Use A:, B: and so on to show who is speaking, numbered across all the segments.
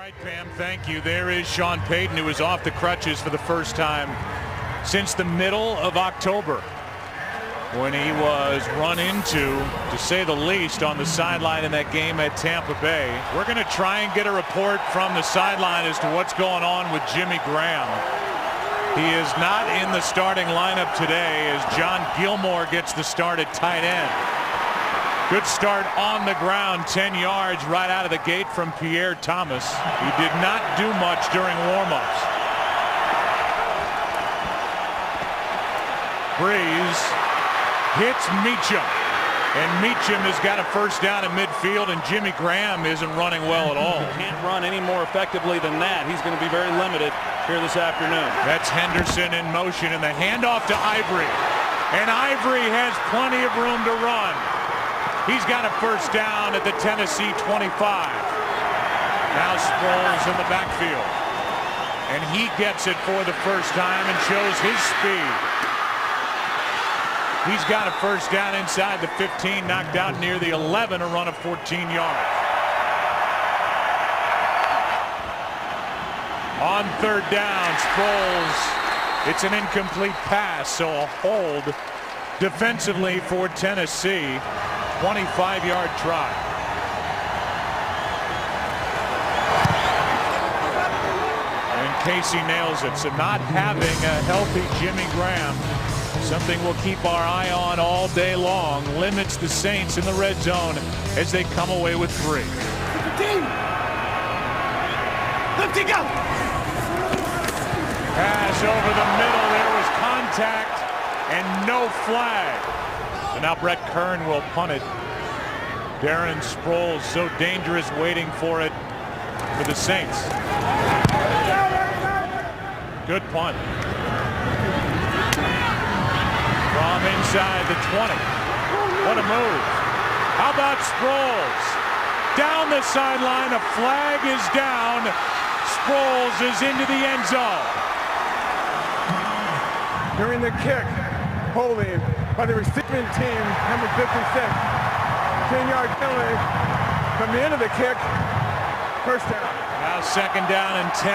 A: right, Pam, thank you. There is Sean Payton, who is off the crutches for the first time since the middle of October, when he was run into, to say the least, on the sideline in that game at Tampa Bay. We're going to try and get a report from the sideline as to what's going on with Jimmy Graham. He is not in the starting lineup today as John Gilmore gets the start at tight end. Good start on the ground, 10 yards right out of the gate from Pierre Thomas. He did not do much during warm-ups. Brees hits Meacham, and Meacham has got a first down at midfield, and Jimmy Graham isn't running well at all.
B: He can't run any more effectively than that. He's going to be very limited here this afternoon.
A: That's Henderson in motion, and the handoff to Ivory. And Ivory has plenty of room to run. He's got a first down at the Tennessee 25. Now Sproles in the backfield. And he gets it for the first time and shows his speed. He's got a first down inside the 15, knocked out near the 11, a run of 14 yards. On third down, Sproles, it's an incomplete pass, so a hold defensively for Tennessee. 25-yard try. And Casey nails it. So not having a healthy Jimmy Graham, something we'll keep our eye on all day long, limits the Saints in the red zone as they come away with 3.
C: 15. Let it go.
A: Pass over the middle. There was contact and no flag. So now Brett Kern will punt it. Darren Sproles so dangerous, waiting for it for the Saints. Good punt. From inside the 20. What a move. How about Sproles? Down the sideline, a flag is down. Sproles is into the end zone.
D: During the kick, holding by the receiving team, number 56. 10-yard penalty from the end of the kick. First down.
A: Now second down and 10.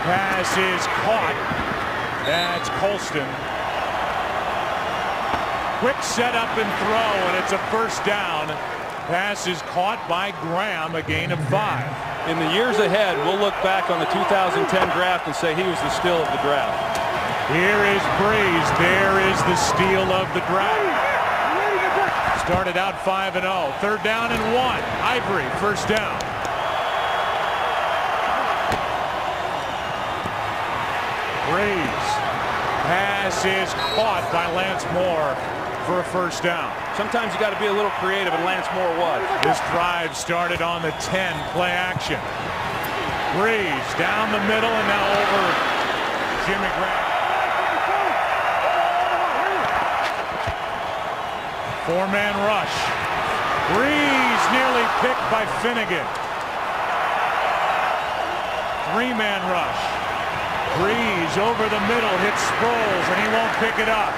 A: Pass is caught. That's Colston. Quick setup and throw, and it's a first down. Pass is caught by Graham, a gain of 5.
B: In the years ahead, we'll look back on the 2010 draft and say he was the steal of the draft.
A: Here is Brees. There is the steal of the draft. Started out 5-0. Third down and 1. Ivory, first down. Brees. Pass is caught by Lance Moore for a first down.
B: Sometimes you got to be a little creative, and Lance Moore was.
A: This drive started on the 10, play action. Brees down the middle and now over Jimmy Graham. 4-man rush. Brees nearly picked by Finnegan. 3-man rush. Brees over the middle, hits Sproles, and he won't pick it up.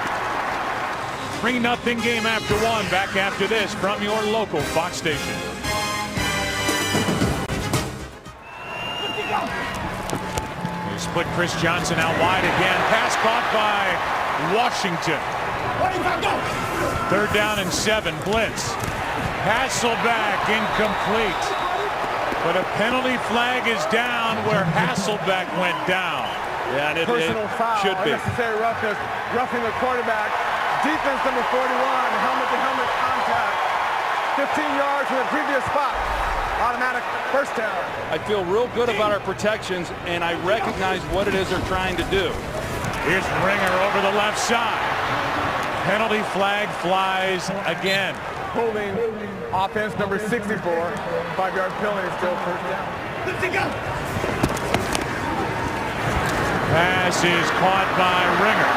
A: 3-0 game after 1. Back after this from your local Fox station. They split Chris Johnson out wide again. Pass caught by Washington. Third down and 7. Blitz. Hasselbeck incomplete. But a penalty flag is down where Hasselbeck went down.
B: Yeah, and it
D: foul.
B: Should be.
D: Unnecessary roughness. Roughing the quarterback. Defense number 41. Helmet-to-helmet contact. 15 yards from the previous spot. Automatic first down.
B: I feel real good about our protections, and I recognize what it is they're trying to do.
A: Here's Ringer over the left side. Penalty flag flies again.
D: Holding offense number 64. 5-yard penalty, still first down.
C: Let it go.
A: Pass is caught by Ringer.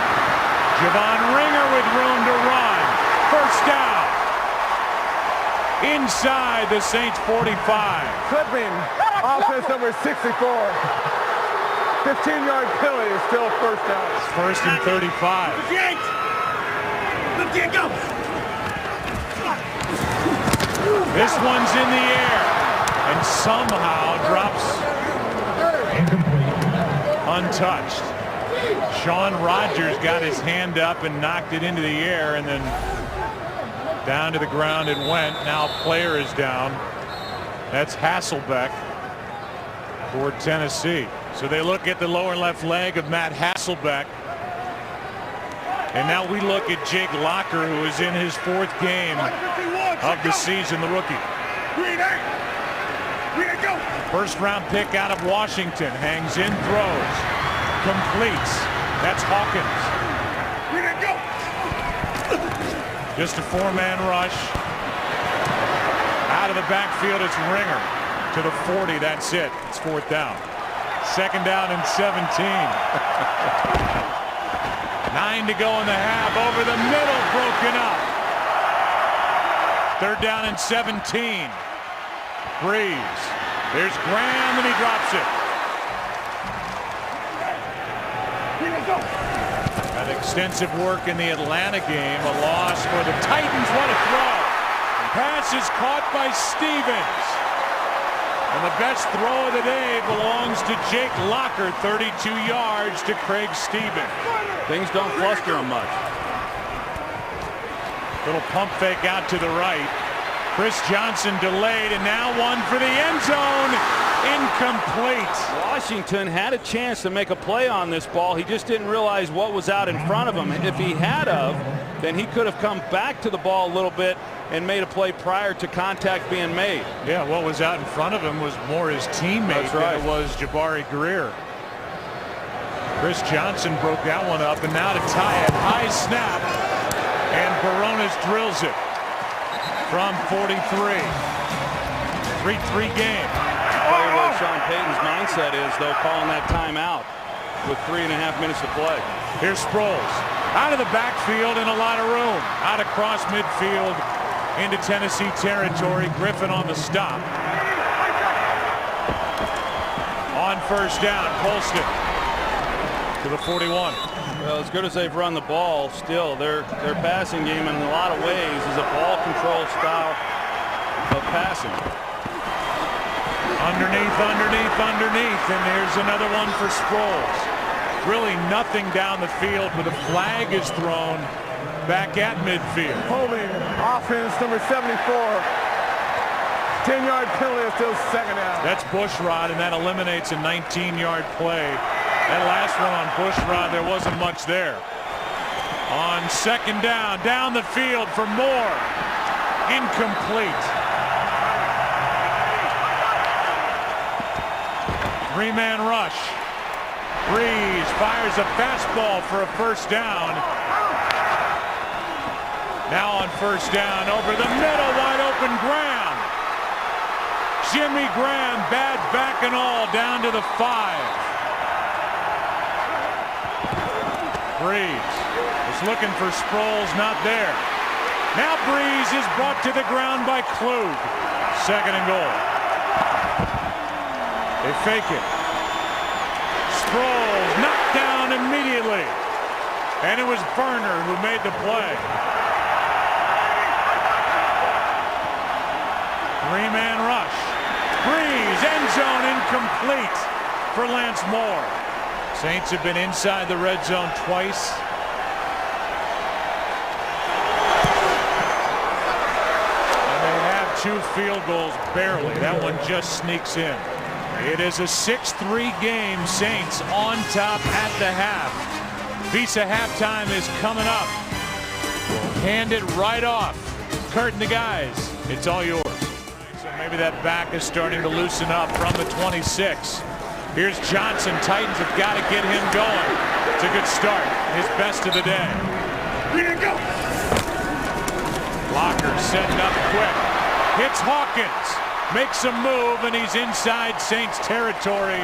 A: Javon Ringer with room to run. First down. Inside the Saints 45.
D: Clipping offense number 64. 15-yard penalty, still first down.
A: First and 35.
C: Let it go.
A: This one's in the air and somehow drops untouched. Sean Rogers got his hand up and knocked it into the air, and then down to the ground it went. Now player is down. That's Hasselbeck for Tennessee. So they look at the lower left leg of Matt Hasselbeck. And now we look at Jake Locker, who is in his 4th game of the season, the rookie. First round pick out of Washington, hangs in, throws, completes. That's Hawkins. Just a 4-man rush. Out of the backfield, it's Ringer to the 40. That's it. It's 4th down. 2nd down and 17. 9 to go in the half. Over the middle, broken up. 3rd down and 17. Brees. There's Graham, and he drops it. Had extensive work in the Atlanta game. A loss for the Titans. What a throw. Pass is caught by Stevens. And the best throw of the day belongs to Jake Locker. 32 yards to Craig Stevens.
B: Things don't fluster him much.
A: Little pump fake out to the right. Chris Johnson delayed, and now one for the end zone. Incomplete.
B: Washington had a chance to make a play on this ball. He just didn't realize what was out in front of him. If he had of, then he could have come back to the ball a little bit and made a play prior to contact being made.
A: Yeah, what was out in front of him was more his teammate than it was Jabari Greer. Chris Johnson broke that one up, and now to tie it. High snap, and Barones drills it from 43. 3-3 game.
B: Where Sean Payton's mindset is, though, calling that timeout with 3.5 minutes to play.
A: Here's Sproles out of the backfield and a lot of room. Out across midfield into Tennessee territory. Griffin on the stop. On 1st down, Colston to the 41.
B: Well, as good as they've run the ball, still their passing game in a lot of ways is a ball control style of passing.
A: Underneath, and there's another one for Sproles. Really nothing down the field, but a flag is thrown back at midfield.
D: Holding offense number 74. 10-yard penalty is still 2nd down.
A: That's Bushrod, and that eliminates a 19-yard play. That last one on Bushrod, there wasn't much there. On 2nd down, down the field for Moore. Incomplete. 3-man rush. Brees fires a fastball for a 1st down. Now on 1st down, over the middle, wide open Graham. Jimmy Graham, bad back and all, down to the 5. Brees is looking for Sproles, not there. Now Brees is brought to the ground by Klug. 2nd and goal. They fake it. Sproles knocked down immediately. And it was Berner who made the play. 3-man rush. Brees, end zone, incomplete for Lance Moore. Saints have been inside the red zone twice. And they have 2 field goals barely. That one just sneaks in. It is a 6-3 game. Saints on top at the half. Visa halftime is coming up. We'll hand it right off. Kurt and the guys, it's all yours. So maybe that back is starting to loosen up from the 26. Here's Johnson. Titans have got to get him going. It's a good start. His best of the day. Locker setting up quick. Hits Hawkins. Makes a move, and he's inside Saints territory.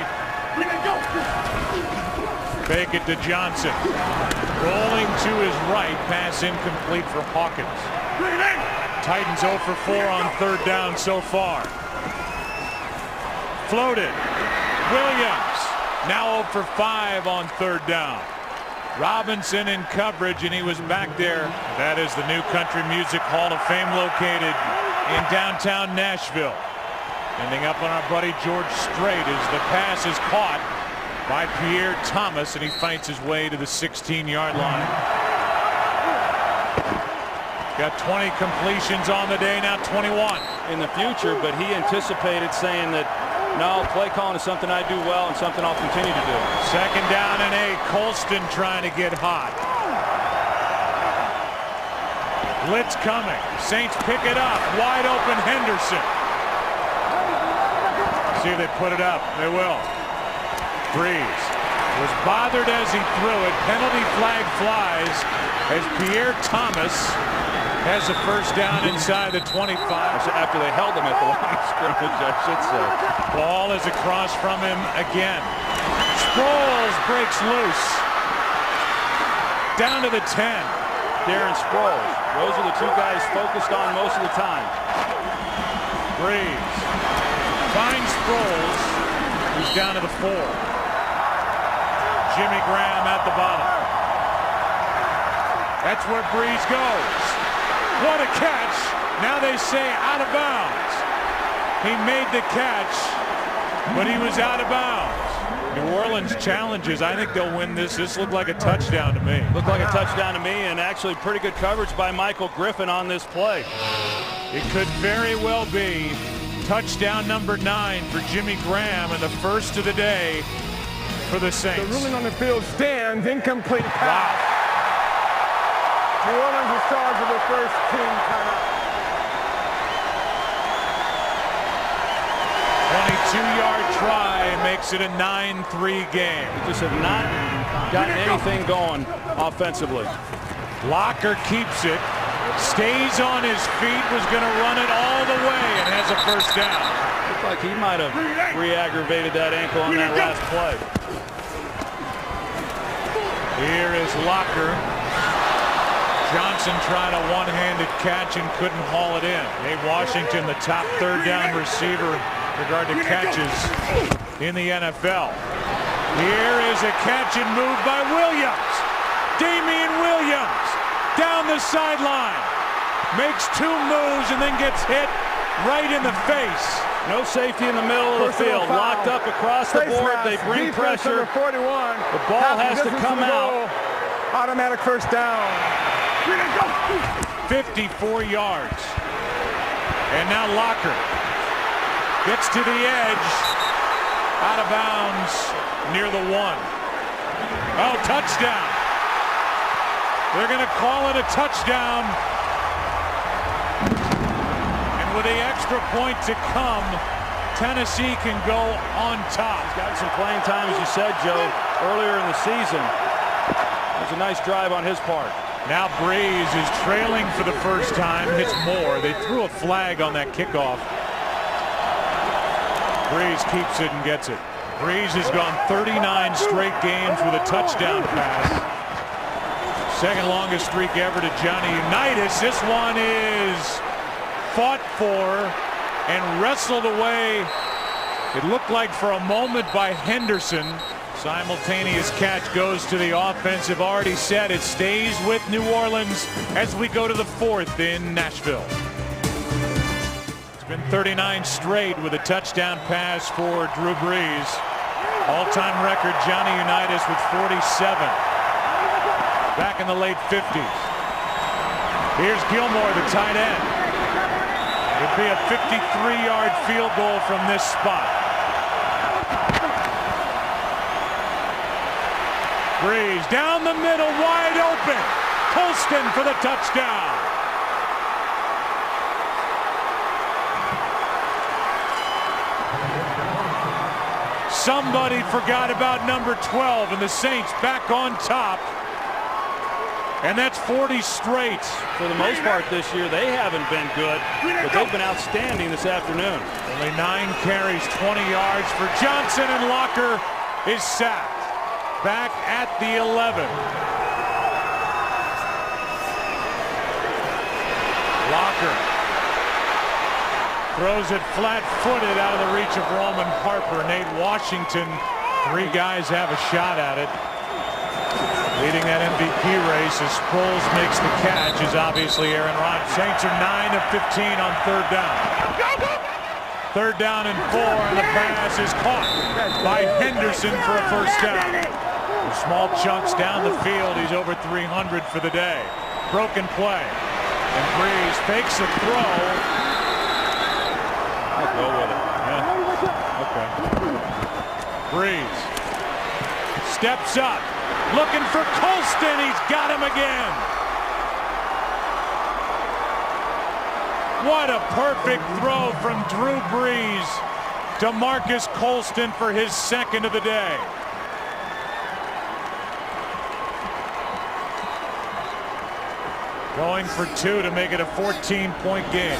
A: Fake it to Johnson. Rolling to his right. Pass incomplete for Hawkins. Titans 0 for 4 on 3rd down so far. Floated. Williams now 0 for 5 on 3rd down. Robinson in coverage, and he was back there. That is the New Country Music Hall of Fame located in downtown Nashville. Ending up on our buddy George Strait as the pass is caught by Pierre Thomas, and he fights his way to the 16-yard line. Got 20 completions on the day, now 21.
B: In the future, but he anticipated saying that, no, play calling is something I do well and something I'll continue to do.
A: Second down and 8. Colston trying to get hot. Blitz coming. Saints pick it up. Wide open Henderson. See if they put it up. They will. Brees was bothered as he threw it. Penalty flag flies as Pierre Thomas has a first down inside the 25.
B: After they held him at the line of scrimmage, I should say.
A: Ball is across from him again. Sproles breaks loose. Down to the 10.
B: Darren Sproles. Those are the two guys focused on most of the time.
A: Brees finds Sproles, who's down to the 4. Jimmy Graham at the bottom. That's where Brees goes. What a catch. Now they say out of bounds. He made the catch, but he was out of bounds. New Orleans challenges. I think they'll win this. This looked like a touchdown to me.
B: Looked like a touchdown to me, and actually pretty good coverage by Michael Griffin on this play.
A: It could very well be touchdown number 9 for Jimmy Graham, and the first of the day for the Saints.
D: The ruling on the field stands. Incomplete pass.
A: Wow.
D: New Orleans is charged with their first team timeout.
A: 22-yard try makes it a 9-3 game.
B: Just have not gotten anything going offensively.
A: Locker keeps it, stays on his feet, was going to run it all the way, and has a first down.
B: Looked like he might have re-aggravated that ankle on that last play.
A: Here is Locker. Johnson tried a one-handed catch and couldn't haul it in. Dave Washington, the top third down receiver in regard to catches in the NFL. Here is a catch and move by Williams. Damian Williams down the sideline. Makes 2 moves and then gets hit right in the face.
B: No safety in the middle of the field. Locked up across the board. They bring pressure.
D: 41.
B: The ball has to come out.
D: Automatic first down.
A: 54 yards. And now Locker gets to the edge. Out of bounds near the 1. Oh, touchdown. They're going to call it a touchdown. And with the extra point to come, Tennessee can go on top.
B: He's gotten some playing time, as you said, Joe, earlier in the season. It was a nice drive on his part.
A: Now Brees is trailing for the first time, hits more. They threw a flag on that kickoff. Brees keeps it and gets it. Brees has gone 39 straight games with a touchdown pass. Second longest streak ever to Johnny Unitas. This one is fought for and wrestled away. It looked like for a moment by Henderson. Simultaneous catch goes to the offensive. Already said it stays with New Orleans as we go to the 4th in Nashville. It's been 39 straight with a touchdown pass for Drew Brees. All-time record Johnny Unitas with 47. Back in the late 50s. Here's Gilmore, the tight end. It'd be a 53-yard field goal from this spot. Brees down the middle, wide open. Colston for the touchdown. Somebody forgot about number 12, and the Saints back on top. And that's 40 straight.
B: For the most part this year, they haven't been good, but they've been outstanding this afternoon.
A: Only 9 carries, 20 yards for Johnson, and Locker is sacked. Back at the 11. Locker throws it flat-footed out of the reach of Roman Harper. Nate Washington, 3 guys have a shot at it. Leading that MVP race as Sproles makes the catch is obviously Aaron Rodgers. Saints are 9 of 15 on third down. Third down and 4, and the pass is caught by Henderson for a first down. Small chunks down the field. He's over 300 for the day. Broken play. And Brees fakes a throw.
B: I'll go with it.
A: Yeah. Okay. Brees steps up. Looking for Colston. He's got him again. What a perfect throw from Drew Brees to Marcus Colston for his second of the day. Going for 2 to make it a 14-point game.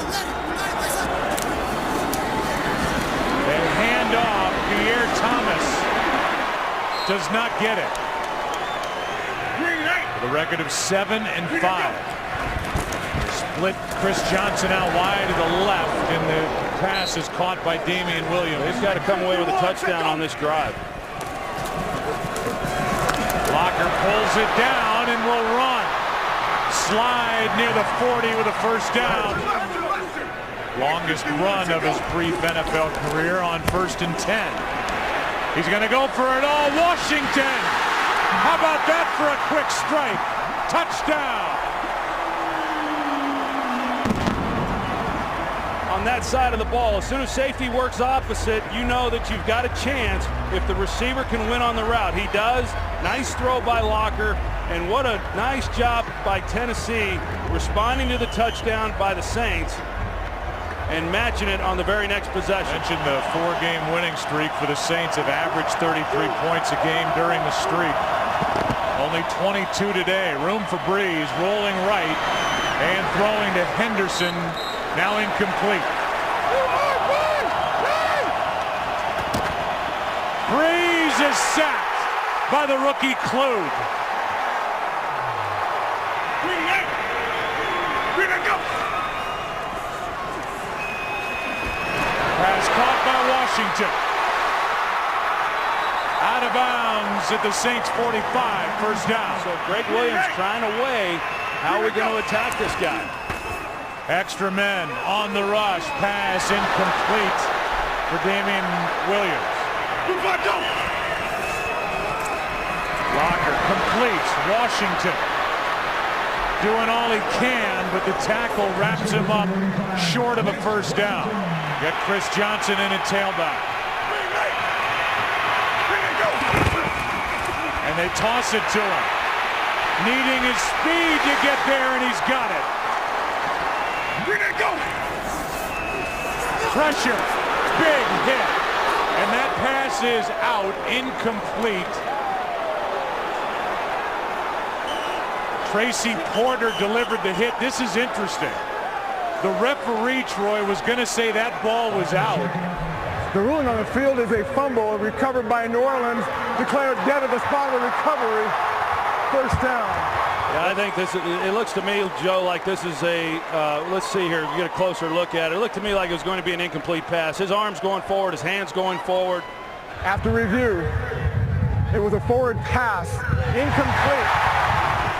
A: They hand off. Pierre Thomas does not get it. With a record of 7 and 5. Split Chris Johnson out wide to the left, and the pass is caught by Damian Williams.
B: He's got to come away with a touchdown on this drive.
A: Locker pulls it down and will run. Slide near the 40 with a first down. Longest run of his brief NFL career on 1st and 10. He's going to go for it all. Washington. How about that for a quick strike? Touchdown.
B: On that side of the ball, as soon as safety works opposite, you know that you've got a chance if the receiver can win on the route. He does. Nice throw by Locker, and what a nice job by Tennessee responding to the touchdown by the Saints and matching it on the very next possession.
A: Mentioned the 4-game winning streak for the Saints, have averaged 33 points a game during the streak. Only 22 today. Room for Brees, rolling right and throwing to Henderson. Now incomplete. Brees is sacked by the rookie Klug. Pass caught by Washington. Out of bounds at the Saints 45, first down.
B: So Greg Williams trying to weigh how are we going to attack this guy.
A: Extra men on the rush. Pass incomplete for Damian Williams. Locker completes. Washington doing all he can, but the tackle wraps him up short of a first down. Got Chris Johnson in a tailback. And they toss it to him. Needing his speed to get there, and he's got it. Pressure, big hit, and that pass is out, incomplete. Tracy Porter delivered the hit. This is interesting. The referee, Troy, was going to say that ball was out.
D: The ruling on the field is a fumble recovered by New Orleans, declared dead at the spot of the recovery. First down.
B: Yeah, I think this is, it looks to me, Joe, like this is a, let's see here, get a closer look at it. It looked to me like it was going to be an incomplete pass. His arm's going forward, his hand's going forward.
D: After review, it was a forward pass, incomplete.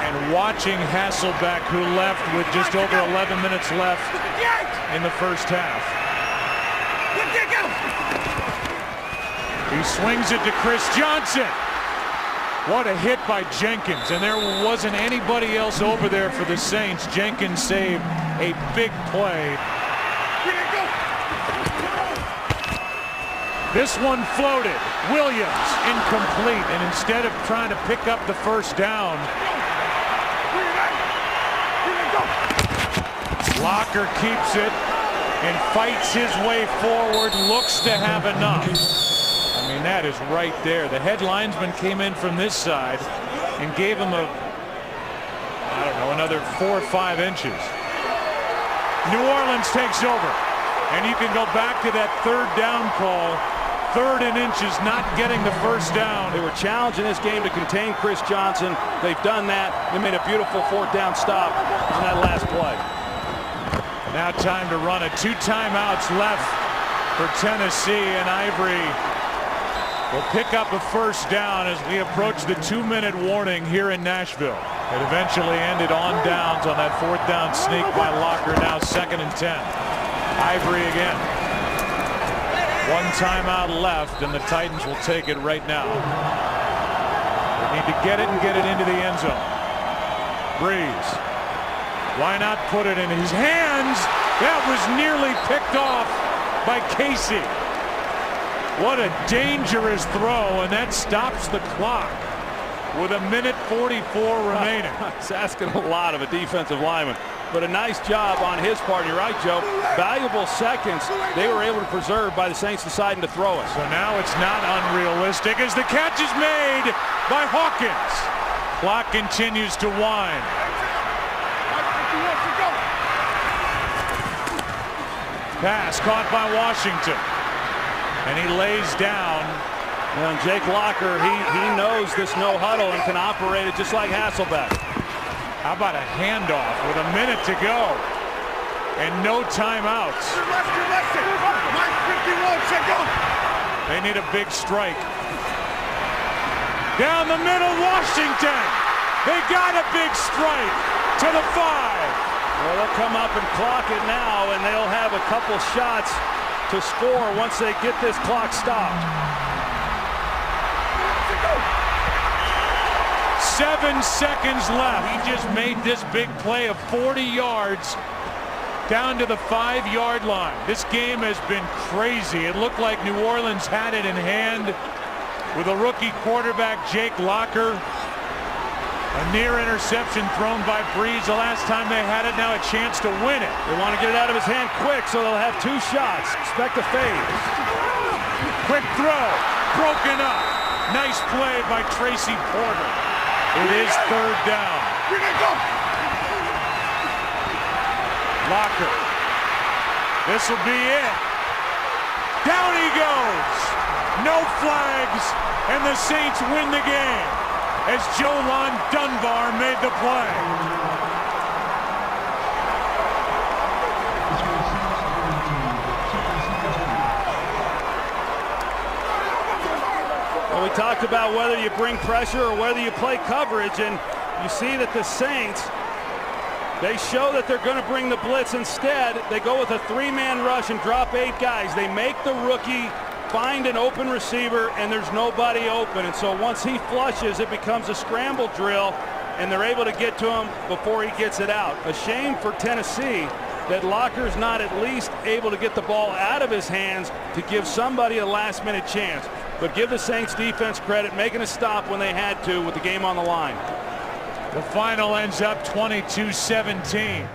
A: And watching Hasselbeck, who left with just over 11 minutes left in the first half. He swings it to Chris Johnson. What a hit by Jenkins, and there wasn't anybody else over there for the Saints. Jenkins saved a big play. This one floated. Williams incomplete, and instead of trying to pick up the first down, Locker keeps it and fights his way forward, looks to have enough. I mean, that is right there. The head linesman came in from this side and gave him another 4 or 5 inches. New Orleans takes over, and you can go back to that third down call. 3rd and inches, not getting the first down.
B: They were challenging this game to contain Chris Johnson. They've done that. They made a beautiful 4th down stop on that last play.
A: Now time to run it. 2 timeouts left for Tennessee, and Ivory will pick up a first down as we approach the 2-minute warning here in Nashville. It eventually ended on downs on that 4th down sneak by Locker. Now 2nd and 10. Ivory again. 1 timeout left, and the Titans will take it right now. They need to get it and get it into the end zone. Brees. Why not put it in his hands? That was nearly picked off by Casey. What a dangerous throw, and that stops the clock with 1:44 remaining.
B: It's asking a lot of a defensive lineman, but a nice job on his part. You're right, Joe. Valuable seconds they were able to preserve by the Saints deciding to throw it.
A: So now it's not unrealistic as the catch is made by Hawkins. Clock continues to wind. Pass caught by Washington, and he lays down.
B: And Jake Locker, he knows this no huddle and can operate it just like Hasselbeck.
A: How about a handoff with a minute to go and no timeouts? They need a big strike. Down the middle, Washington. They got a big strike to the 5.
B: Well, they'll come up and clock it now, and they'll have a couple shots to score once they get this clock stopped.
A: 7 seconds left. He just made this big play of 40 yards down to the 5-yard line. This game has been crazy. It looked like New Orleans had it in hand with a rookie quarterback, Jake Locker. A near interception thrown by Brees the last time they had it. Now a chance to win it.
B: They want to get it out of his hand quick, so they'll have 2 shots. Expect a fade.
A: Quick throw. Broken up. Nice play by Tracy Porter. It is 3rd down. Locker. This will be it. Down he goes. No flags, and the Saints win the game as Jolon Dunbar made the play.
B: Well, we talked about whether you bring pressure or whether you play coverage, and you see that the Saints, they show that they're going to bring the blitz. Instead, they go with a 3-man rush and drop 8 guys. They make the rookie find an open receiver, and there's nobody open. And so once he flushes, it becomes a scramble drill, and they're able to get to him before he gets it out. A shame for Tennessee that Locker's not at least able to get the ball out of his hands to give somebody a last-minute chance. But give the Saints defense credit, making a stop when they had to with the game on the line.
A: The final ends up 22-17.